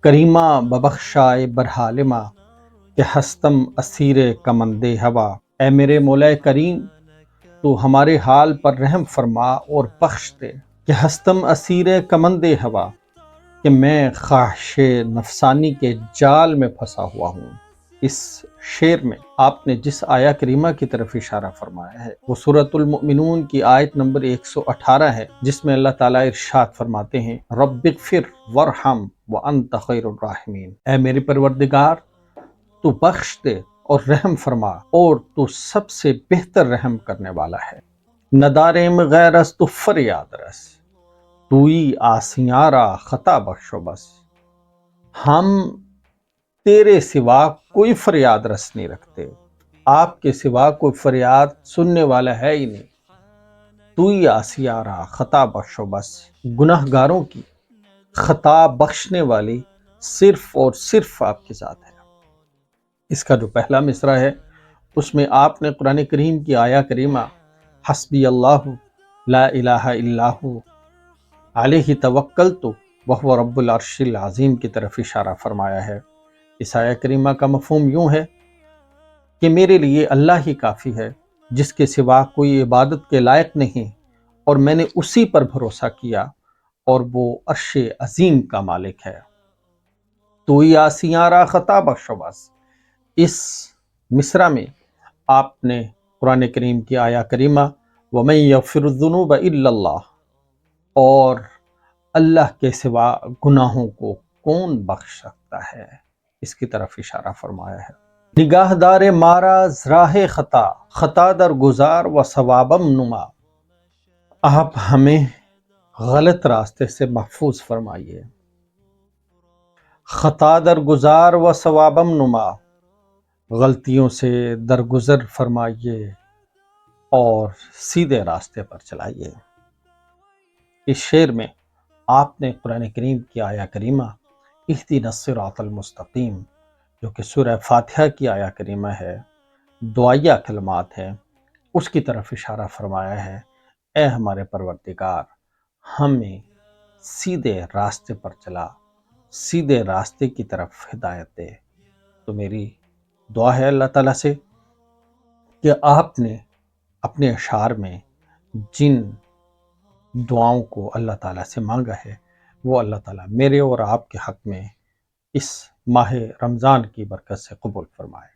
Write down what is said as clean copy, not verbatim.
کریمہ ببخشائے برحالمہ کہ ہستم اسیر کمند ہوا۔ اے میرے مولا کریم، تو ہمارے حال پر رحم فرما اور بخش دے کہ ہستم اسیر کمند ہوا، کہ میں خواہش نفسانی کے جال میں پھنسا ہوا ہوں۔ اس شعر میں آپ نے جس آیہ کریمہ کی طرف اشارہ فرمایا ہے وہ سورۃ المؤمنون کی آیت نمبر 118 ہے، جس میں اللہ تعالیٰ ارشاد فرماتے ہیں رب اغفر وارحم وانت خیر الراحمین۔ اے میرے پروردگار، تو بخش دے اور رحم فرما اور تو سب سے بہتر رحم کرنے والا ہے۔ ندارم غیر از تو فریاد رس، توئی آسیاں را خطا بخشو بس۔ ہم تیرے سوا کوئی فریاد رس نہیں رکھتے، آپ کے سوا کوئی فریاد سننے والا ہے ہی نہیں۔ توئی آسیاں را خطا بخشو بس، گناہ گاروں کی خطا بخشنے والی صرف اور صرف آپ کی ذات ہے۔ اس کا جو پہلا مصرع ہے اس میں آپ نے قرآن کریم کی آیہ کریمہ حسبی اللہ لا الہ الا ہو علیہ توکلت وہو رب العرش العظیم کی طرف اشارہ فرمایا ہے۔ اس آیہ کریمہ کا مفہوم یوں ہے کہ میرے لیے اللہ ہی کافی ہے، جس کے سوا کوئی عبادت کے لائق نہیں، اور میں نے اسی پر بھروسہ کیا اور وہ عرش عظیم کا مالک ہے۔ توئی آسیاں را خطا بخشو بس۔ اس مصرع میں آپ نے قرآن کریم کی آیہ کریمہ وَمَن یغفر الذنوب الا اللہ، اور اللہ کے سوا گناہوں کو کون بخش سکتا ہے، اس کی طرف اشارہ فرمایا ہے۔ نگاہ دار مارا راہ خطا، خطا در گزار و ثوابم نما۔ آپ ہمیں غلط راستے سے محفوظ فرمائیے۔ خطا در گزار و ثوابم نما، غلطیوں سے درگزر فرمائیے اور سیدھے راستے پر چلائیے۔ اس شعر میں آپ نے قرآن کریم کی آیہ کریمہ اہدنا الصراط المستقیم، جو کہ سورہ فاتحہ کی آیہ کریمہ ہے، دعائیہ کلمات ہیں، اس کی طرف اشارہ فرمایا ہے۔ اے ہمارے پروردگار، ہمیں سیدھے راستے پر چلا، سیدھے راستے کی طرف ہدایت دے۔ تو میری دعا ہے اللہ تعالیٰ سے کہ آپ نے اپنے اشعار میں جن دعاؤں کو اللہ تعالیٰ سے مانگا ہے وہ اللہ تعالیٰ میرے اور آپ کے حق میں اس ماہ رمضان کی برکت سے قبول فرمائے۔